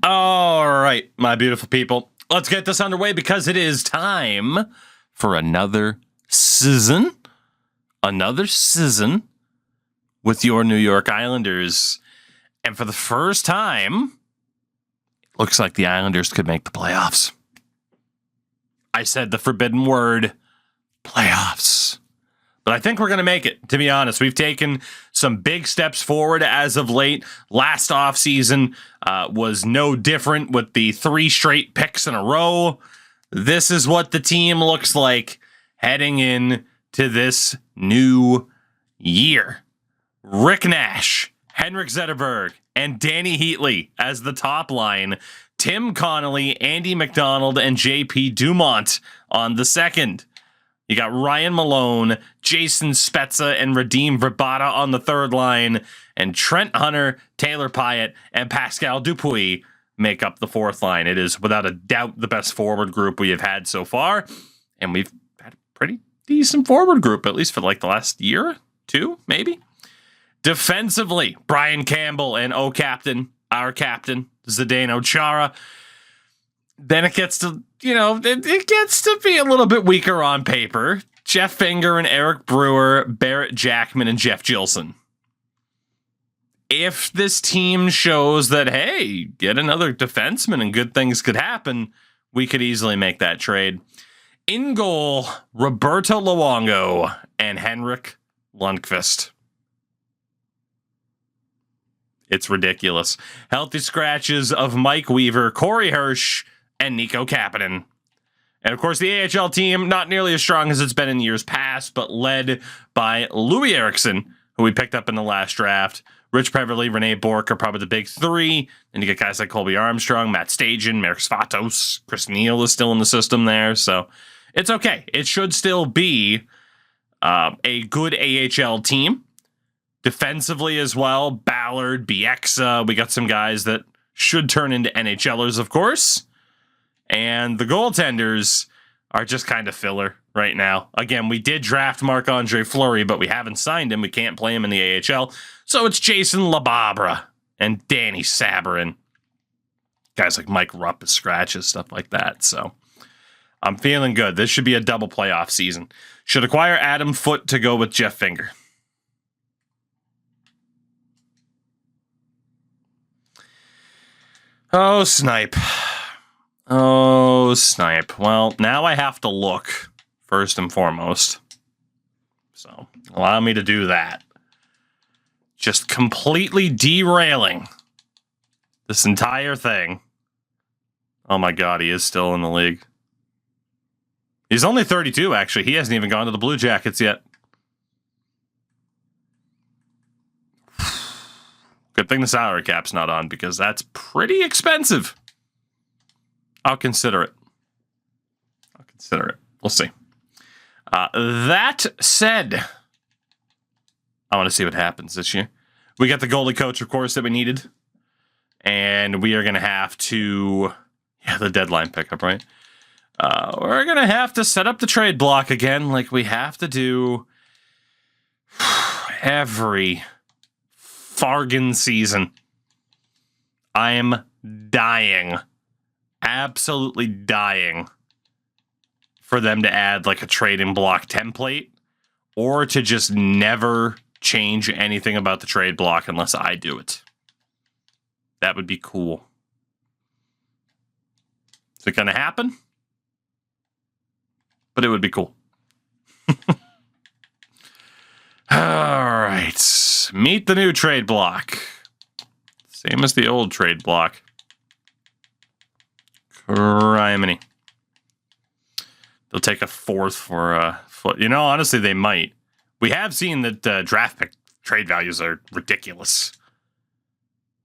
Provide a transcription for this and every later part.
All right, my beautiful people. Let's get this underway because it is time for another season. Another season with your New York Islanders. And for the first time, looks like the Islanders could make the playoffs. I said the forbidden word, playoffs. But I think we're going to make it, to be honest. We've taken some big steps forward as of late. Last offseason was no different with the 3 straight picks in a row. This is what the team looks like heading in to this new year. Rick Nash, Henrik Zetterberg, and Danny Heatley as the top line. Tim Connolly, Andy McDonald, and JP Dumont on the second. You got Ryan Malone, Jason Spezza, and Radim Vrbata on the third line. And Trent Hunter, Taylor Pyatt, and Pascal Dupuis make up the fourth line. It is without a doubt the best forward group we have had so far. And we've had a pretty decent forward group, at least for like the last year, 2, maybe. Defensively, Brian Campbell and our captain, Zdeno Chara. Then it gets to, it gets to be a little bit weaker on paper. Jeff Finger and Eric Brewer, Barrett Jackman, and Jeff Gilson. If this team shows that, hey, get another defenseman and good things could happen, we could easily make that trade. In goal, Roberto Luongo and Henrik Lundqvist. It's ridiculous. Healthy scratches of Mike Weaver, Corey Hirsch, and Nico Kapanen. And of course, the AHL team, not nearly as strong as it's been in years past, but led by Louis Eriksson, who we picked up in the last draft. Rich Peverly, Renee Bork are probably the big 3. And you get guys like Colby Armstrong, Matt Stajan, Merrick Svatos, Chris Neal is still in the system there. So it's okay. It should still be a good AHL team. Defensively as well, Ballard, Bieksa. We got some guys that should turn into NHLers, of course. And the goaltenders are just kind of filler right now. Again, we did draft Marc-Andre Fleury, but we haven't signed him. We can't play him in the AHL. So it's Jason LaBarbera and Danny Sabarin. Guys like Mike Rupp with scratches, stuff like that. So I'm feeling good. This should be a double playoff season. Should acquire Adam Foote to go with Jeff Finger. Oh, snipe. Oh, snipe. Well, now I have to look first and foremost. So, allow me to do that. Just completely derailing this entire thing. Oh my God, he is still in the league. He's only 32, actually. He hasn't even gone to the Blue Jackets yet. Good thing the salary cap's not on because that's pretty expensive. I'll consider it. We'll see. That said, I want to see what happens this year. We got the goalie coach, of course, that we needed. And we are going to have to... Yeah, the deadline pickup, right? We're going to have to set up the trade block again like we have to do every fargan season. I am dying. Absolutely dying for them to add like a trading block template or to just never change anything about the trade block unless I do it. That would be cool. Is it going to happen? But it would be cool. All right. Meet the new trade block. Same as the old trade block. Criminy. They'll take a 4th for a foot. Honestly, they might. We have seen that draft pick trade values are ridiculous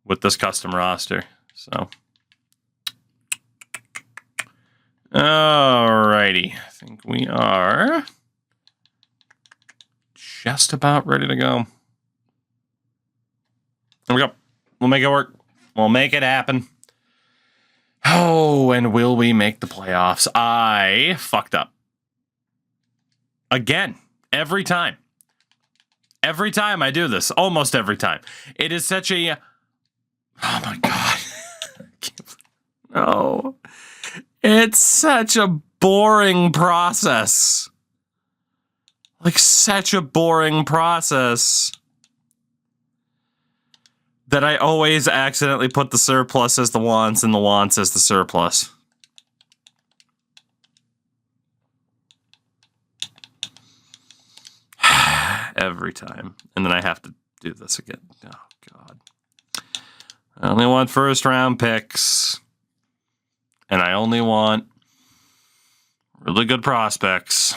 with this custom roster. So, alrighty. I think we are just about ready to go. There we go. We'll make it work. We'll make it happen. Oh, and will we make the playoffs? I fucked up. Again. Every time. Every time I do this. Almost every time. It is such a... Oh, my God. It's such a boring process. Like, such a boring process that I always accidentally put the surplus as the wants and the wants as the surplus. Every time. And then I have to do this again. Oh, God. I only want first round picks. And I only want really good prospects.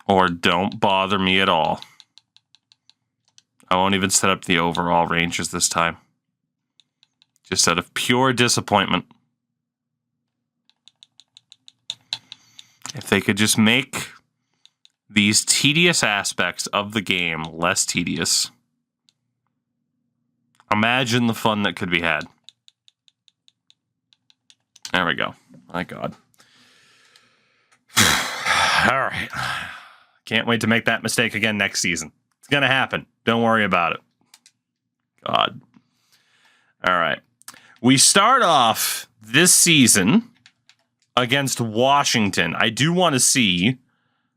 Or don't bother me at all. I won't even set up the overall ranges this time. Just out of pure disappointment. If they could just make these tedious aspects of the game less tedious, imagine the fun that could be had. There we go. My God. All right. Can't wait to make that mistake again next season. It's going to happen. Don't worry about it. God. All right. We start off this season against Washington. I do want to see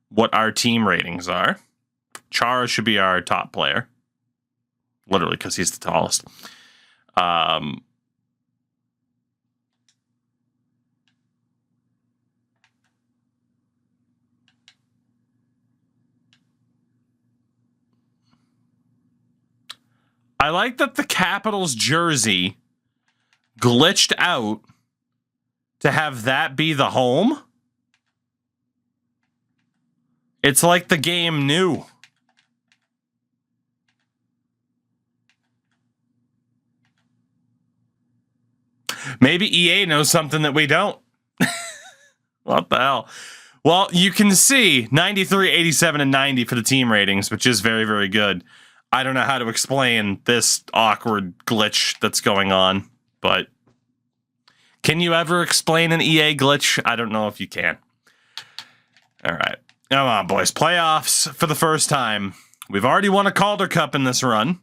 what our team ratings are. Chara should be our top player. Literally, because he's the tallest. I like that the Capitals jersey glitched out to have that be the home. It's like the game knew. Maybe EA knows something that we don't. What the hell? Well, you can see 93, 87, and 90 for the team ratings, which is very, very good. I don't know how to explain this awkward glitch that's going on, but can you ever explain an EA glitch? I don't know if you can. All right. Come on, boys. Playoffs for the first time. We've already won a Calder Cup in this run.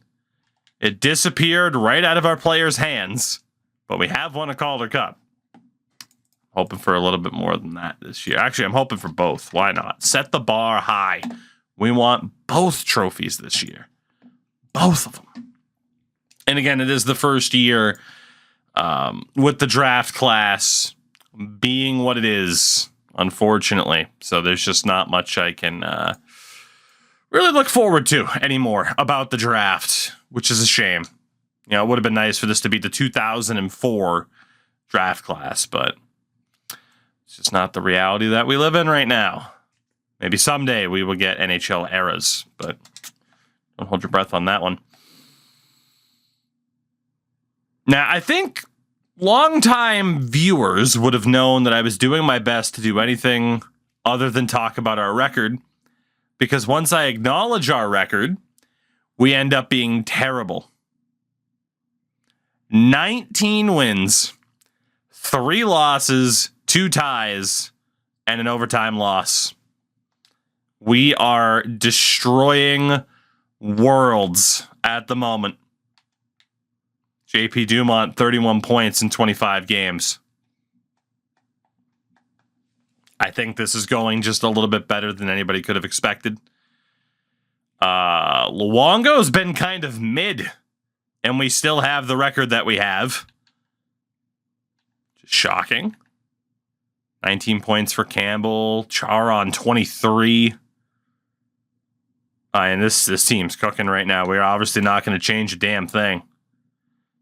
It disappeared right out of our players' hands, but we have won a Calder Cup. Hoping for a little bit more than that this year. Actually, I'm hoping for both. Why not? Set the bar high. We want both trophies this year. Both of them. And again, it is the first year with the draft class being what it is, unfortunately. So there's just not much I can really look forward to anymore about the draft, which is a shame. You know, it would have been nice for this to be the 2004 draft class, but it's just not the reality that we live in right now. Maybe someday we will get NHL eras, but don't hold your breath on that one. Now, I think longtime viewers would have known that I was doing my best to do anything other than talk about our record, because once I acknowledge our record, we end up being terrible. 19 wins, 3 losses, 2 ties, and an overtime loss. We are destroying worlds at the moment. JP Dumont, 31 points in 25 games. I think this is going just a little bit better than anybody could have expected. Luongo's been kind of mid, and we still have the record that we have. Just shocking. 19 points for Campbell. Chara on 23. And this team's cooking right now. We're obviously not going to change a damn thing.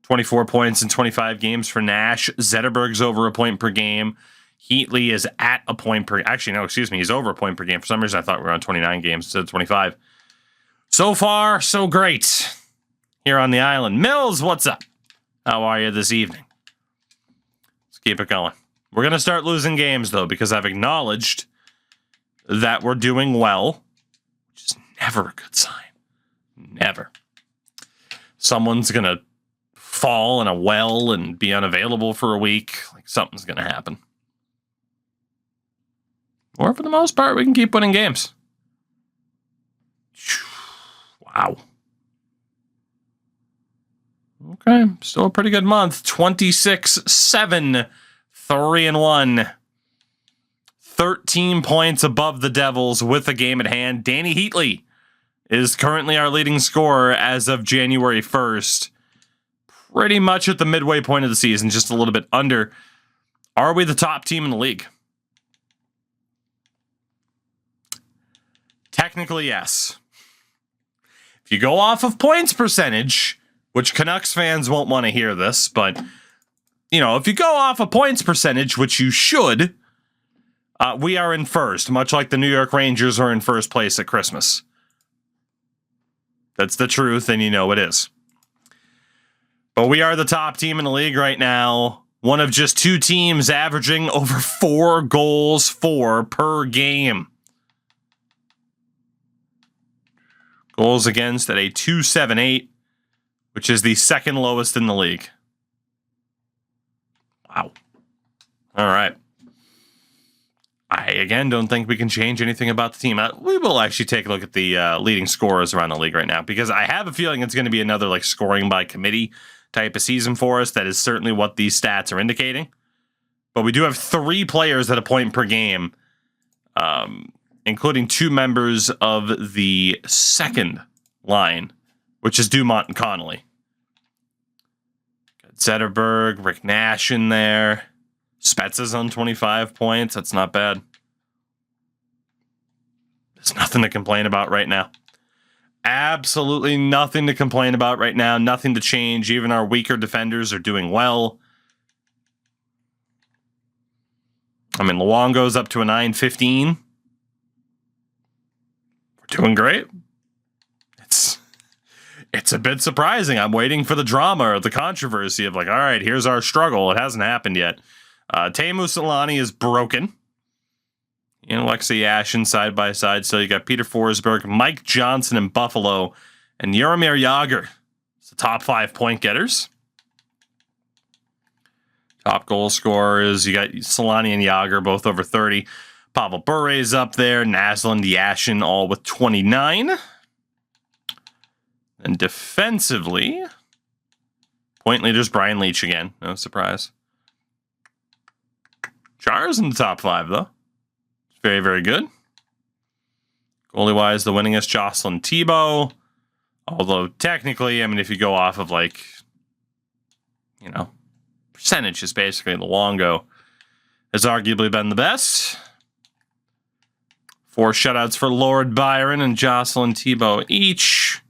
24 points in 25 games for Nash. Zetterberg's over a point per game. Heatley is at a point per... Actually, no, excuse me. He's over a point per game. For some reason, I thought we were on 29 games instead of 25. So far, so great here on the island. Mills, what's up? How are you this evening? Let's keep it going. We're going to start losing games, though, because I've acknowledged that we're doing well, which is never a good sign. Never. Someone's going to fall in a well and be unavailable for a week. Like, something's going to happen. Or for the most part, we can keep winning games. Wow. Okay, still a pretty good month. 26-7, 3-1. 13 points above the Devils with a game at hand. Danny Heatley is currently our leading scorer as of January 1st. Pretty much at the midway point of the season, just a little bit under. Are we the top team in the league? Technically, yes. If you go off of points percentage, which Canucks fans won't want to hear this, but, you know, if you go off of points percentage, which you should, we are in first, much like the New York Rangers are in first place at Christmas. That's the truth, and you know it is. But we are the top team in the league right now. One of just 2 teams averaging over 4 goals per game. Goals against at a 2.78, which is the second lowest in the league. Wow. All right. I, again, don't think we can change anything about the team. We will actually take a look at the leading scorers around the league right now, because I have a feeling it's going to be another like scoring by committee type of season for us. That is certainly what these stats are indicating. But we do have 3 players at a point per game, including 2 members of the second line, which is Dumont and Connolly. Got Zetterberg, Rick Nash in there. Spezza's on 25 points. That's not bad. There's nothing to complain about right now. Absolutely nothing to complain about right now. Nothing to change. Even our weaker defenders are doing well. I mean, Luongo's up to a 9.15. We're doing great. It's a bit surprising. I'm waiting for the drama or the controversy of like, all right, here's our struggle. It hasn't happened yet. Teemu Selanne is broken. And Alexei Yashin side by side. So you got Peter Forsberg, Mike Johnson in Buffalo, and Jaromir Jagr. It's the top 5 point getters. Top goal scorers, you got Selanne and Jagr, both over 30. Pavel Bure's up there. Naslund, Yashin, all with 29. And defensively, point leaders, Brian Leetch again. No surprise. Char's in the top 5, though. Very, very good. Goalie-wise, the winningest, Jocelyn Thibault. Although, technically, I mean, if you go off of, like, you know, percentages, basically, Luongo has arguably been the best. 4 shutouts for Lord Byron and Jocelyn Thibault each.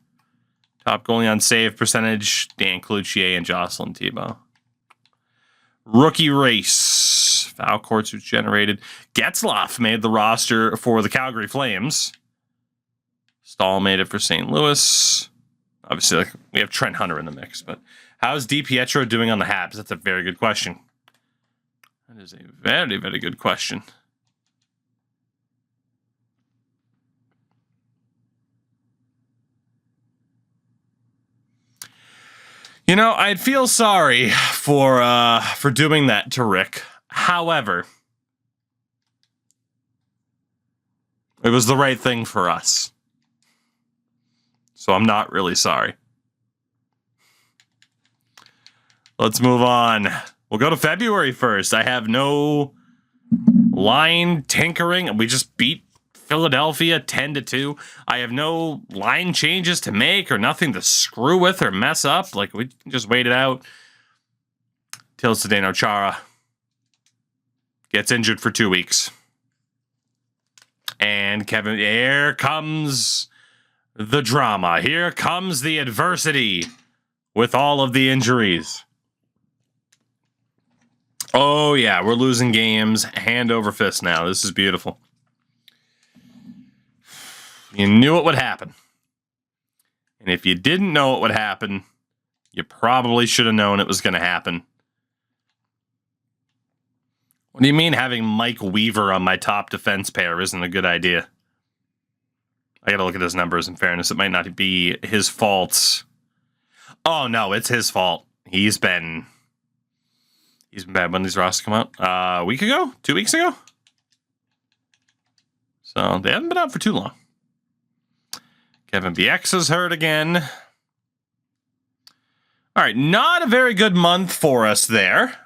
Top goalie on save percentage, Dan Cloutier and Jocelyn Thibault. Rookie race. Foul courts was generated. Getzlaf made the roster for the Calgary Flames. Stahl made it for St. Louis. Obviously, like, we have Trent Hunter in the mix, but how's DiPietro doing on the Habs? That's a very good question. That is a very, very good question. You know, I'd feel sorry for doing that to Rick. However, it was the right thing for us. So I'm not really sorry. Let's move on. We'll go to February 1st. I have no line tinkering. We just beat Philadelphia 10-2. I have no line changes to make or nothing to screw with or mess up. Like, we can just wait it out till Zdeno Chara gets injured for 2 weeks. And Kevin, here comes the drama. Here comes the adversity with all of the injuries. Oh, yeah, we're losing games hand over fist now. This is beautiful. You knew it would happen. And if you didn't know it would happen, you probably should have known it was going to happen. What do you mean having Mike Weaver on my top defense pair isn't a good idea? I got to look at his numbers. In fairness, it might not be his fault. Oh, no, it's his fault. He's been bad. When these rosters come out? A week ago? 2 weeks ago? So they haven't been out for too long. Kevin BX is hurt again. All right, not a very good month for us there.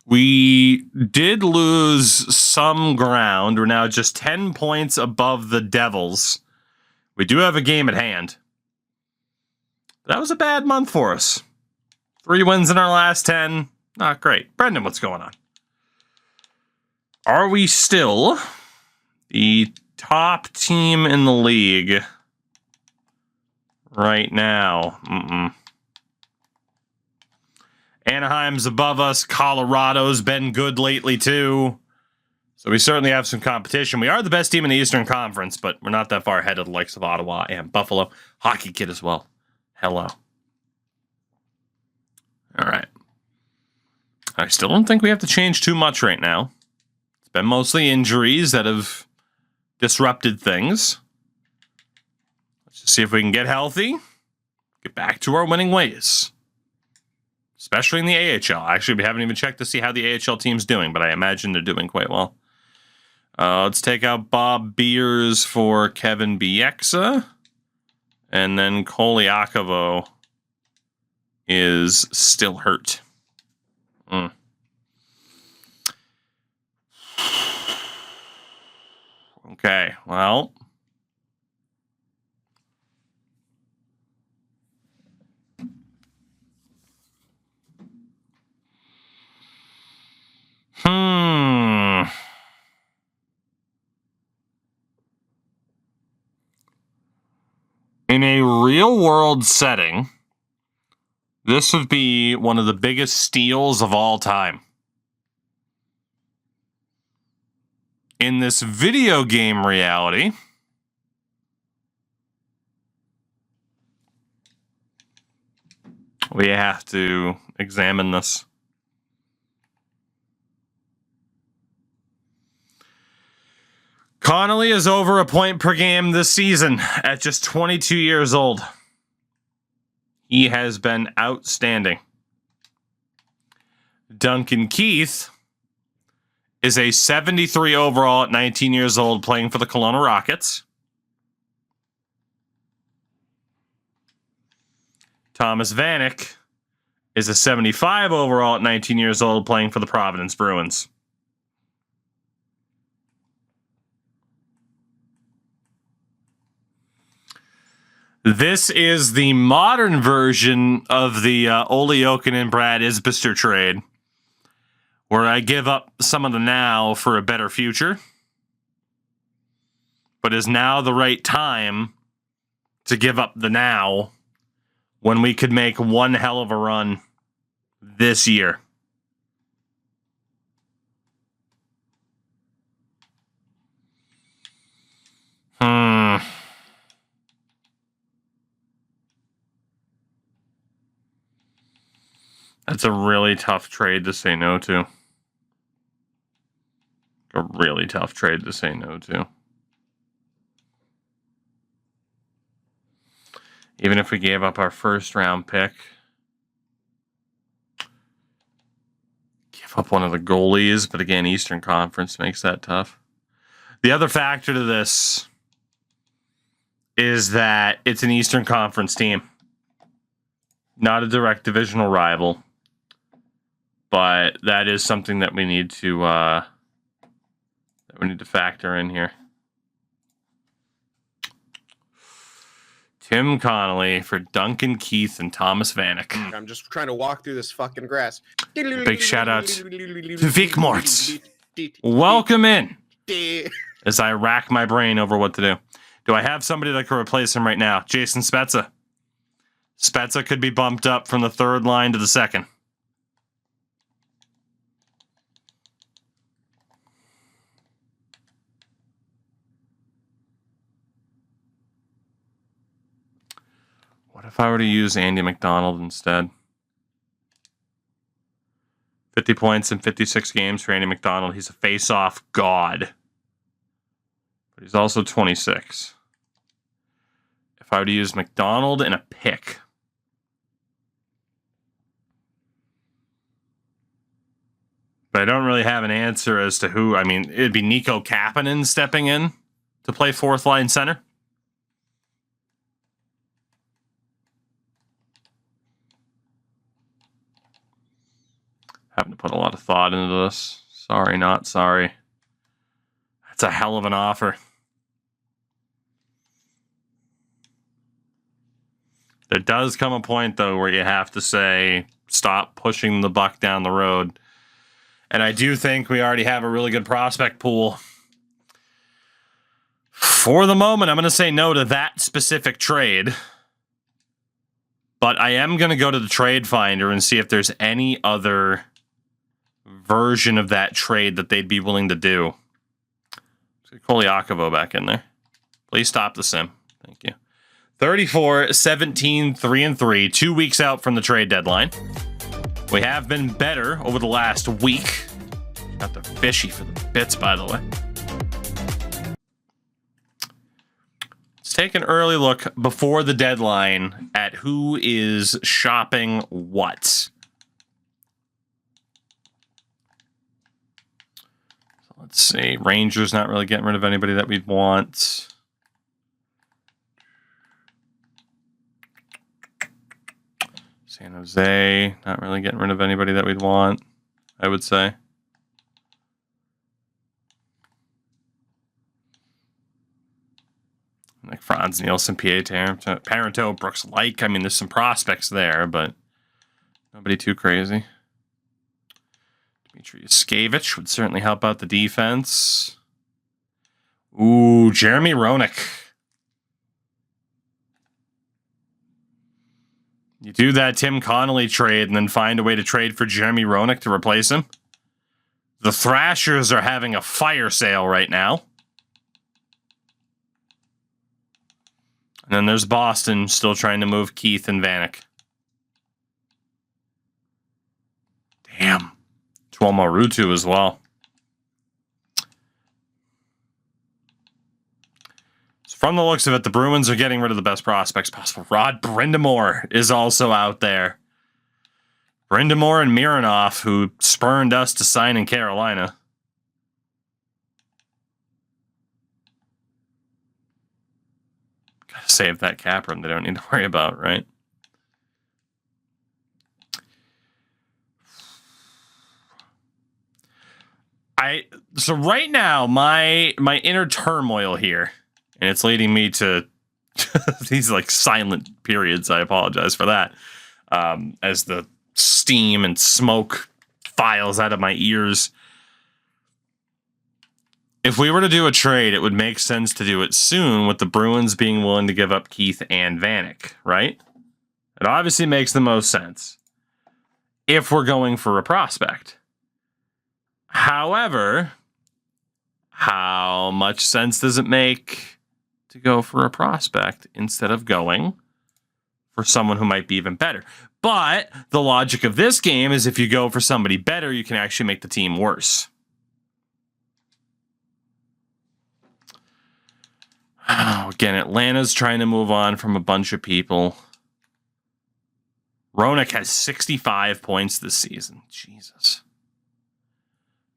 We did lose some ground. We're now just 10 points above the Devils. We do have a game at hand. That was a bad month for us. 3 wins in our last 10. Not great. Brendan, what's going on? Are we still the top team in the league right now? Anaheim's above us. Colorado's been good lately, too. So we certainly have some competition. We are the best team in the Eastern Conference, but we're not that far ahead of the likes of Ottawa and Buffalo. Hockey Kid as well. Hello. All right. I still don't think we have to change too much right now. It's been mostly injuries that have disrupted things. Let's just see if we can get healthy. Get back to our winning ways. Especially in the AHL. Actually, we haven't even checked to see how the AHL team's doing, but I imagine they're doing quite well. Let's take out Bob Beers for Kevin Bieksa. And then Koliakovo is still hurt. Okay, well. In a real-world setting, this would be one of the biggest steals of all time. In this video game reality, we have to examine this. Connolly is over a point per game this season at just 22 years old. He has been outstanding. Duncan Keith is a 73 overall at 19 years old playing for the Kelowna Rockets. Thomas Vanek is a 75 overall at 19 years old playing for the Providence Bruins. This is the modern version of the Ole Jokinen and Brad Isbister trade, where I give up some of the now for a better future. But is now the right time to give up the now when we could make one hell of a run this year? That's a really tough trade to say no to. A really tough trade to say no to. Even if we gave up our first round pick. Give up one of the goalies, but again, Eastern Conference makes that tough. The other factor to this is that it's an Eastern Conference team. Not a direct divisional rival. But that is something that we need to factor in here. Tim Connolly for Duncan Keith and Thomas Vanek. I'm just trying to walk through this fucking grass. Big shout out to Vic Mortz. Welcome in as I rack my brain over what to do. Do I have somebody that could replace him right now? Jason Spezza. Spezza could be bumped up from the third line to the second. What if I were to use Andy McDonald instead? 50 points in 56 games for Andy McDonald. He's a face-off god. But he's also 26. If I were to use McDonald and a pick. But I don't really have an answer as to who. I mean, it'd be Nico Kapanen stepping in to play fourth line center. How having to put a lot of thought into this. Sorry, not sorry. That's a hell of an offer. There does come a point, though, where you have to say, stop pushing the buck down the road. And I do think we already have a really good prospect pool. For the moment, I'm going to say no to that specific trade. But I am going to go to the trade finder and see if there's any other version of that trade that they'd be willing to do. Let's get Koliakovo back in there. Please stop the sim. Thank you. 34, 17, 3-3, 2 weeks out from the trade deadline. We have been better over the last week. Got the fishy for the bits, by the way. Let's take an early look before the deadline at who is shopping what. So let's see. Rangers not really getting rid of anybody that we'd want. San Jose, not really getting rid of anybody that we'd want, I would say. Like Franz Nielsen, Parenteau, Brooks Lake. I mean, there's some prospects there, but nobody too crazy. Dmitry Yuskevich would certainly help out the defense. Ooh, Jeremy Roenick. You do that Tim Connolly trade and then find a way to trade for Jeremy Roenick to replace him. The Thrashers are having a fire sale right now. And then there's Boston still trying to move Keith and Vanek. Damn. Tuomo Ruutu as well. From the looks of it, the Bruins are getting rid of the best prospects possible. Rod Brindamore is also out there. Brindamore and Mironov, who spurned us to sign in Carolina. Gotta save that cap room they don't need to worry about, right? So right now, my inner turmoil here, and it's leading me to these like silent periods. I apologize for that. As the steam and smoke files out of my ears. If we were to do a trade, it would make sense to do it soon with the Bruins being willing to give up Keith and Vanek, right? It obviously makes the most sense if we're going for a prospect. However, how much sense does it make to go for a prospect instead of going for someone who might be even better? But the logic of this game is if you go for somebody better, you can actually make the team worse. Oh, again, Atlanta's trying to move on from a bunch of people. Roenick has 65 points this season. Jesus.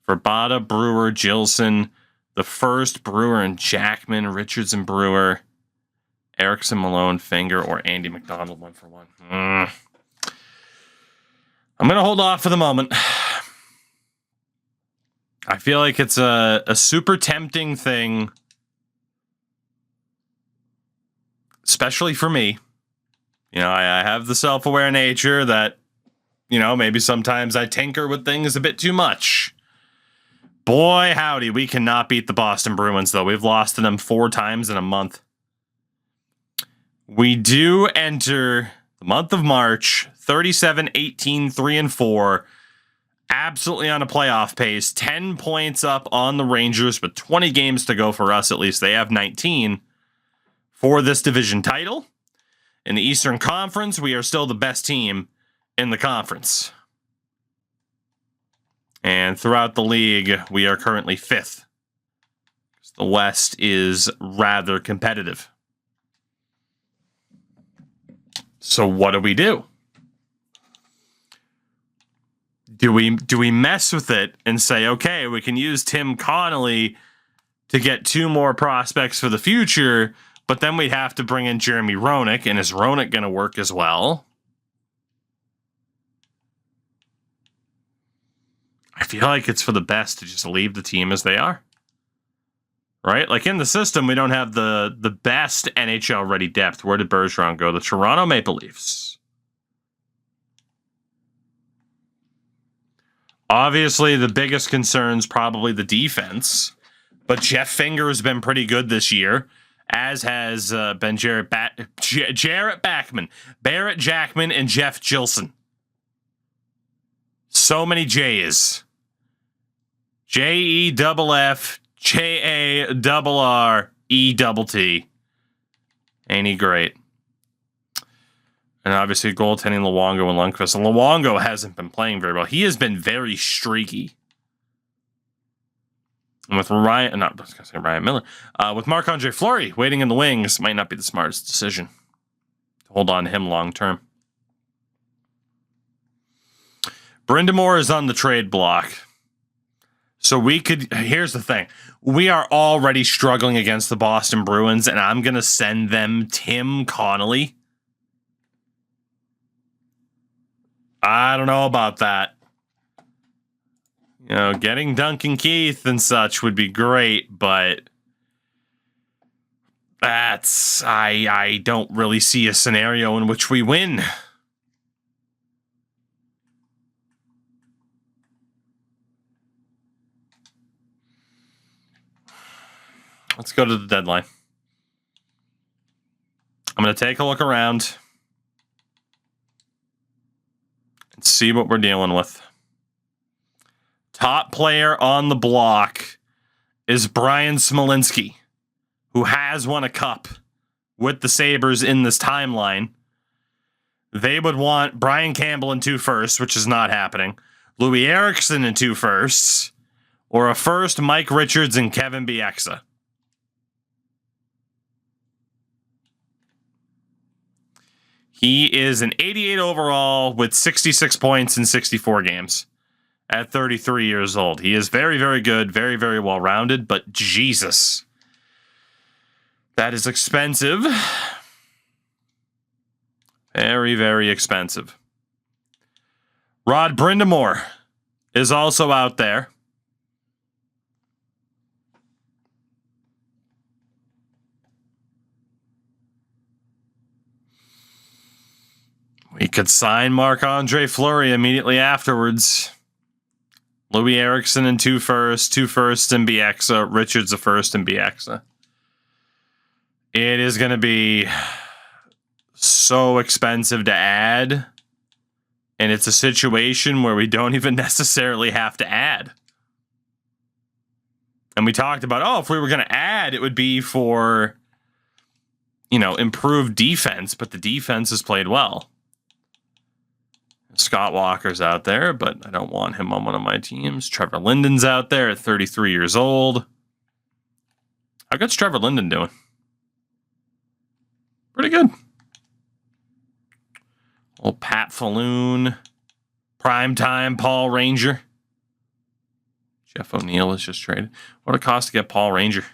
Verbata, Brewer, Gilson, the first, Brewer and Jackman, Richards and Brewer, Erickson, Malone, Finger, or Andy McDonald 1-for-1. I'm going to hold off for the moment. I feel like it's a super tempting thing, especially for me. You know, I have the self-aware nature that, you know, maybe sometimes I tinker with things a bit too much. Boy, howdy, we cannot beat the Boston Bruins, though. We've lost to them 4 times in a month. We do enter the month of March, 37, 18, 3-4, absolutely on a playoff pace, 10 points up on the Rangers with 20 games to go for us, at least. They have 19 for this division title. In the Eastern Conference, we are still the best team in the conference. And throughout the league, we are currently 5th. The West is rather competitive. So what do we do? Do we mess with it and say, okay, we can use Tim Connolly to get 2 more prospects for the future, but then we'd have to bring in Jeremy Roenick, and is Roenick going to work as well? feel like it's for the best to just leave the team as they are. Right? Like in the system, we don't have the best NHL ready depth. Where did Bergeron go? The Toronto Maple Leafs. Obviously, the biggest concern's probably the defense, but Jeff Finger has been pretty good this year, as has been Jarrett Backman, Barrett Jackman, and Jeff Gilson. So many J's. JEFF, JARRET. Ain't he great? And obviously goaltending Luongo and Lundqvist. And Luongo hasn't been playing very well. He has been very streaky. And with Ryan Miller. With Marc-Andre Fleury waiting in the wings, might not be the smartest decision to hold on to him long term. Brind'Amour is on the trade block. So here's the thing. We are already struggling against the Boston Bruins, and I'm going to send them Tim Connolly. I don't know about that. You know, getting Duncan Keith and such would be great, but I don't really see a scenario in which we win. Let's go to the deadline. I'm going to take a look around and see what we're dealing with. Top player on the block is Brian Smolinski, who has won a cup with the Sabres in this timeline. They would want Brian Campbell in 2 firsts, which is not happening. Louis Eriksson in 2 firsts, or a first, Mike Richards and Kevin Bieksa. He is an 88 overall with 66 points in 64 games at 33 years old. He is very, very good, very, very well-rounded, but Jesus, that is expensive. Very, very expensive. Rod Brind'Amour is also out there. We could sign Marc-Andre Fleury immediately afterwards. Louis Eriksson in 2 firsts, 2 firsts in Bieksa, Richards a first in Bieksa. It is going to be so expensive to add, and it's a situation where we don't even necessarily have to add. And we talked about, if we were going to add, it would be for, improved defense, but the defense has played well. Scott Walker's out there, but I don't want him on one of my teams. Trevor Linden's out there at 33 years old. How good's Trevor Linden doing? Pretty good. Old Pat Falloon. Primetime Paul Ranger. Jeff O'Neill is just traded. What would it cost to get Paul Ranger?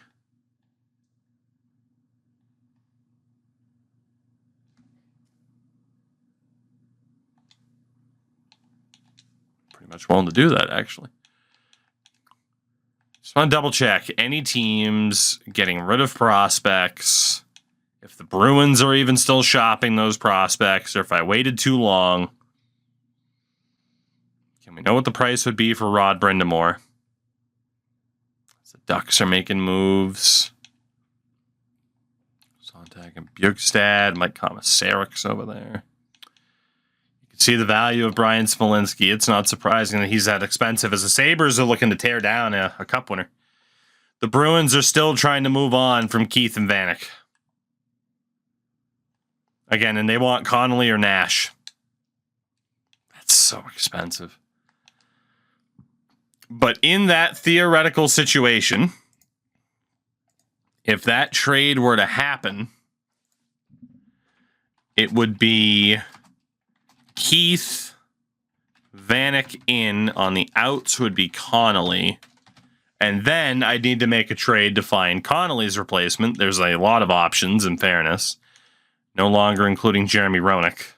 Much willing to do that, actually. Just want to double check any teams getting rid of prospects, if the Bruins are even still shopping those prospects, or if I waited too long. Can we know what the price would be for Rod Brind'Amour? The Ducks are making moves. Sontag and Bjugstad, Mike Komisarik's over there. See the value of Brian Smolinski. It's not surprising that he's that expensive, as the Sabres are looking to tear down a cup winner. The Bruins are still trying to move on from Keith and Vanek. Again, and they want Connolly or Nash. That's so expensive. But in that theoretical situation, if that trade were to happen, it would be Keith, Vanek in. On the outs would be Connolly. And then I'd need to make a trade to find Connolly's replacement. There's a lot of options, in fairness. No longer including Jeremy Roenick.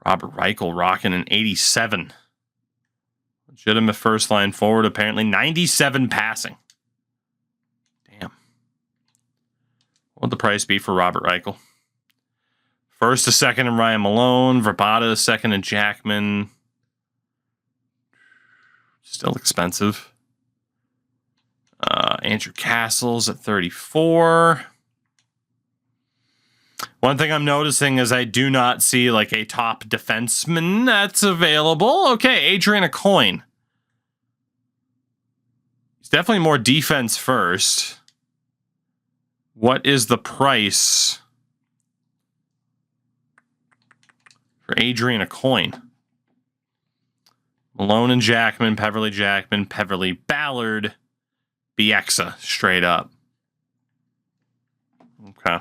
Robert Reichel rocking an 87. Legitimate first line forward, apparently. 97 passing. Damn. What would the price be for Robert Reichel? First to second in Ryan Malone. Verbata second in Jackman. Still expensive. Andrew Castles at 34. One thing I'm noticing is I do not see like a top defenseman that's available. Okay, Adrian Aucoin. He's definitely more defense first. What is the price for Adrian Aucoin? Malone and Jackman, Peverly Ballard, Bieksa, straight up. Okay.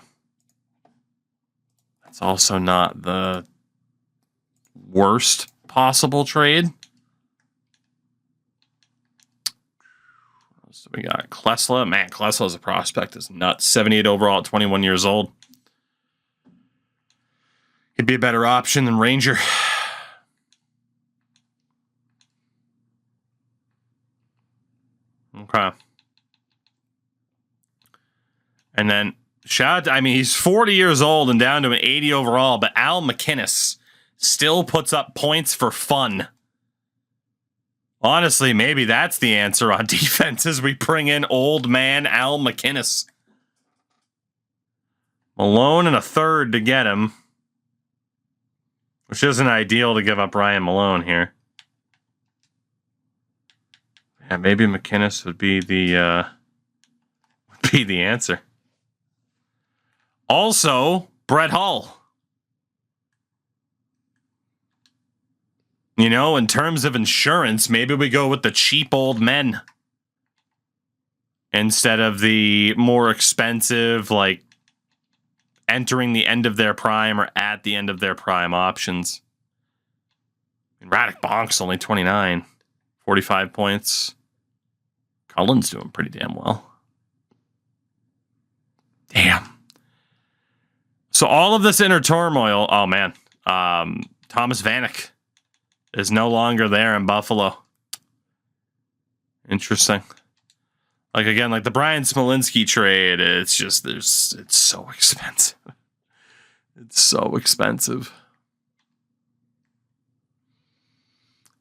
That's also not the worst possible trade. So we got Klesla. Man, Klesla as a prospect is nuts. 78 overall at 21 years old. He'd be a better option than Ranger. Okay. And then, he's 40 years old and down to an 80 overall, but Al MacInnis still puts up points for fun. Honestly, maybe that's the answer on defense as we bring in old man Al MacInnis. Malone and a third to get him, which isn't ideal to give up Ryan Malone here. Yeah, maybe MacInnis would be the answer. Also, Brett Hull. You know, in terms of insurance, maybe we go with the cheap old men instead of the more expensive, like entering the end of their prime or at the end of their prime options. And Radek Bonk's only 29, 45 points. Cullen's doing pretty damn well. Damn. So all of this inner turmoil, oh man, Thomas Vanek is no longer there in Buffalo. Interesting. Like again, like the Brian Smolinski trade, it's just it's so expensive. It's so expensive.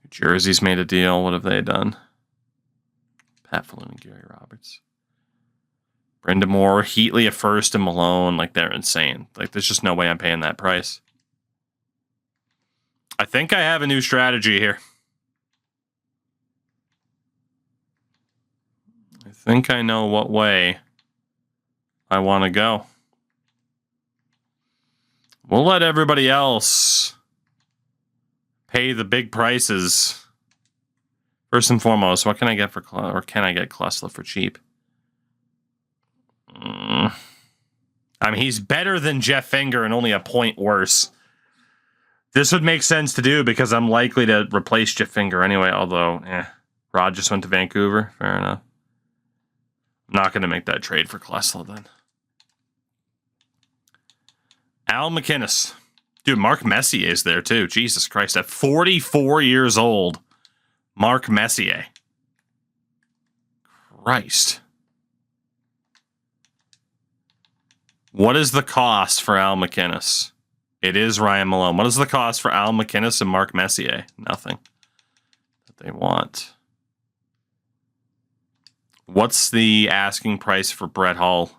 New Jersey's made a deal. What have they done? Pat Falloon and Gary Roberts. Brenda Moore, Heatley at first, and Malone. Like, they're insane. Like, there's just no way I'm paying that price. I think I have a new strategy here. I think I know what way I want to go. We'll let everybody else pay the big prices. First and foremost, what can I get for can I get Klesla for cheap? I mean, he's better than Jeff Finger and only a point worse. This would make sense to do because I'm likely to replace Jeff Finger anyway, although, Rod just went to Vancouver. Fair enough. I'm not going to make that trade for Klesla then. Al MacInnis. Dude, Mark Messier is there too. Jesus Christ. At 44 years old, Mark Messier. Christ. What is the cost for Al MacInnis? It is Ryan Malone. What is the cost for Al MacInnis and Mark Messier? Nothing. That they want. What's the asking price for Brett Hull?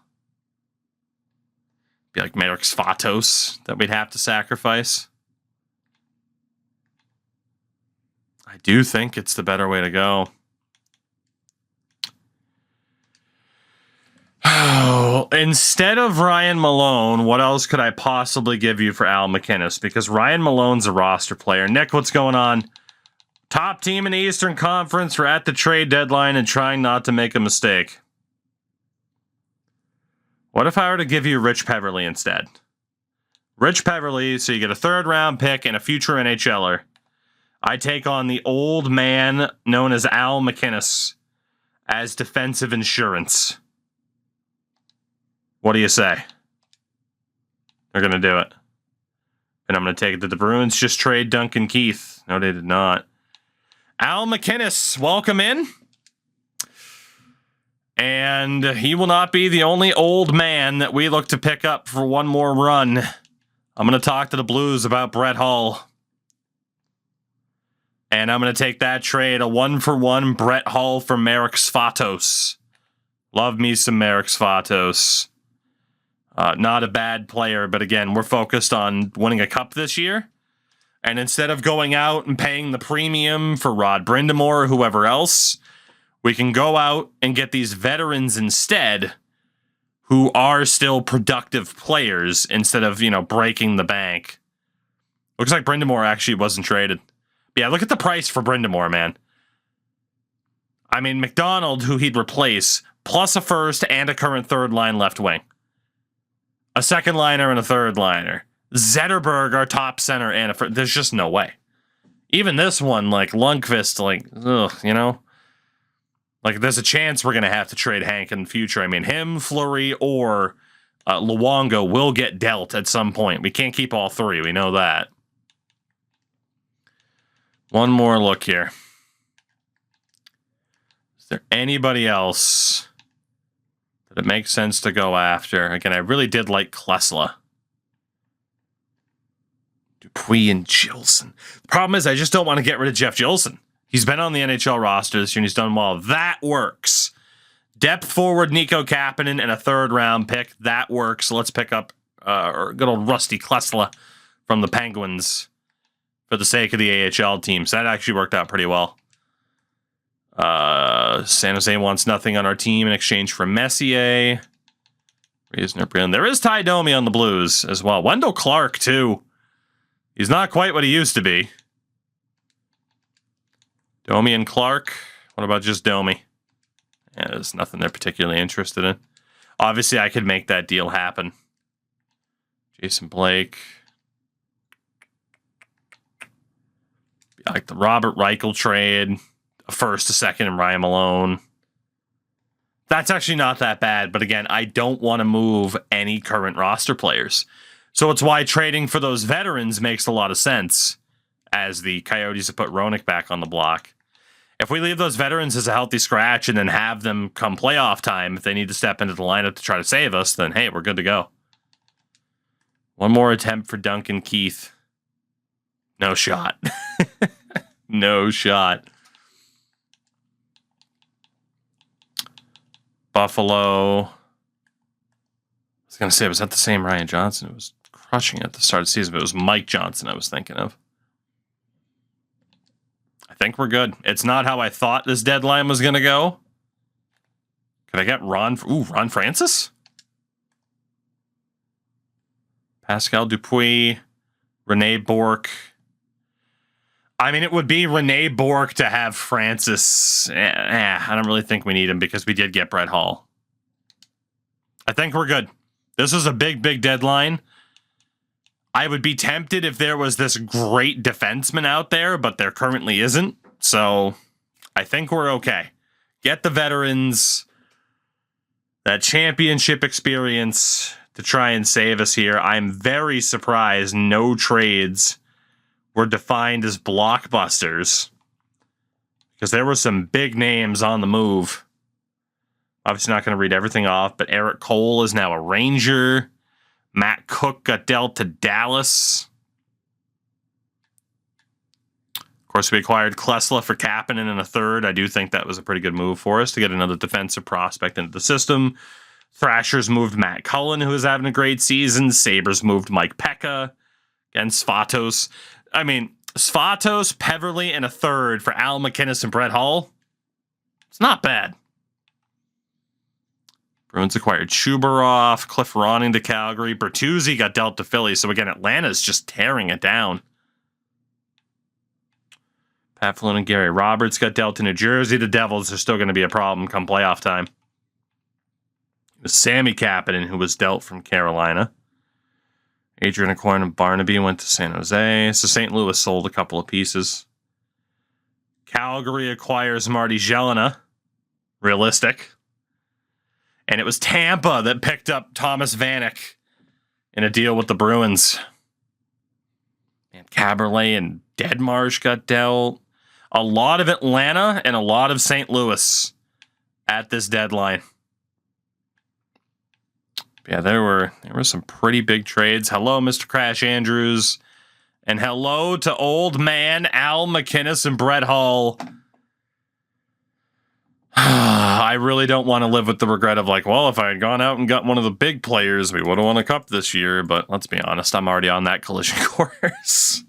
Be like Marek Svatos that we'd have to sacrifice. I do think it's the better way to go. Oh, instead of Ryan Malone, what else could I possibly give you for Al MacInnis? Because Ryan Malone's a roster player. Nick, what's going on? Top team in the Eastern Conference. We're at the trade deadline and trying not to make a mistake. What if I were to give you Rich Peverly instead? Rich Peverly, so you get a third-round pick and a future NHLer. I take on the old man known as Al MacInnis as defensive insurance. What do you say? They're going to do it. And I'm going to take it that the Bruins just trade Duncan Keith. No, they did not. Al McInnes, welcome in. And he will not be the only old man that we look to pick up for one more run. I'm going to talk to the Blues about Brett Hull. And I'm going to take that trade, a 1-for-1 Brett Hull for Marek Svatos. Love me some Marek Svatos. Not a bad player, but again, we're focused on winning a cup this year. And instead of going out and paying the premium for Rod Brind'Amour or whoever else, we can go out and get these veterans instead who are still productive players instead of, breaking the bank. Looks like Brind'Amour actually wasn't traded. Yeah, look at the price for Brind'Amour, man. I mean, McDonald, who he'd replace, plus a first and a current third line left wing. A second liner and a third liner. Zetterberg, our top center, and there's just no way. Even this one, like Lundqvist, Like, there's a chance we're going to have to trade Hank in the future. I mean, him, Fleury, or Luongo will get dealt at some point. We can't keep all three. We know that. One more look here. Is there anybody else that it makes sense to go after? Again, I really did like Klesla. Dupuis and Gilson. The problem is I just don't want to get rid of Jeff Gilson. He's been on the NHL roster this year and he's done well. That works. Depth forward Nico Kapanen and a third-round pick. That works. Let's pick up good old Rusty Klesla from the Penguins for the sake of the AHL team. So that actually worked out pretty well. San Jose wants nothing on our team in exchange for Messier. There is Ty Domi on the Blues as well. Wendell Clark, too. He's not quite what he used to be. Domi and Clark. What about just Domi? Yeah, there's nothing they're particularly interested in. Obviously, I could make that deal happen. Jason Blake. I like the Robert Reichel trade. A first, a second, and Ryan Malone. That's actually not that bad. But again, I don't want to move any current roster players. So it's why trading for those veterans makes a lot of sense, as the Coyotes have put Roenick back on the block. If we leave those veterans as a healthy scratch and then have them come playoff time, if they need to step into the lineup to try to save us, then hey, we're good to go. One more attempt for Duncan Keith. No shot. No shot. Buffalo. I was going to say, was that the same Ryan Johnson? It was crushing at the start of the season, but it was Mike Johnson I was thinking of. I think we're good. It's not how I thought this deadline was going to go. Could I get Ron Francis? Pascal Dupuis, Rene Bourque. I mean, it would be Rene Bourque to have Francis. I don't really think we need him because we did get Brett Hull. I think we're good. This is a big, big deadline. I would be tempted if there was this great defenseman out there, but there currently isn't. So I think we're okay. Get the veterans, that championship experience to try and save us here. I'm very surprised no trades were defined as blockbusters because there were some big names on the move. Obviously not going to read everything off, but Eric Cole is now a Ranger. Matt Cook got dealt to Dallas. Of course, we acquired Klesla for Kapanen in a third. I do think that was a pretty good move for us to get another defensive prospect into the system. Thrashers moved Matt Cullen, who is having a great season. Sabres moved Mike Pekka. Again, Svatos. I mean, Svatos, Peverly, and a third for Al McInnes and Brett Hull. It's not bad. Bruins acquired Shubarov, Cliff Ronning to Calgary. Bertuzzi got dealt to Philly. So again, Atlanta's just tearing it down. Pat Flynn and Gary Roberts got dealt to New Jersey. The Devils are still going to be a problem come playoff time. It was Sammy Kapanen who was dealt from Carolina. Adrian Aquan and Barnaby went to San Jose. So St. Louis sold a couple of pieces. Calgary acquires Marty Jelena. Realistic. And it was Tampa that picked up Thomas Vanek in a deal with the Bruins. Caberlet and Deadmarsh got dealt. A lot of Atlanta and a lot of St. Louis at this deadline. Yeah, there were some pretty big trades. Hello, Mr. Crash Andrews. And hello to old man Al McInnes and Brett Hull. I really don't want to live with the regret of like, well, if I had gone out and got one of the big players, we would have won a cup this year. But let's be honest, I'm already on that collision course.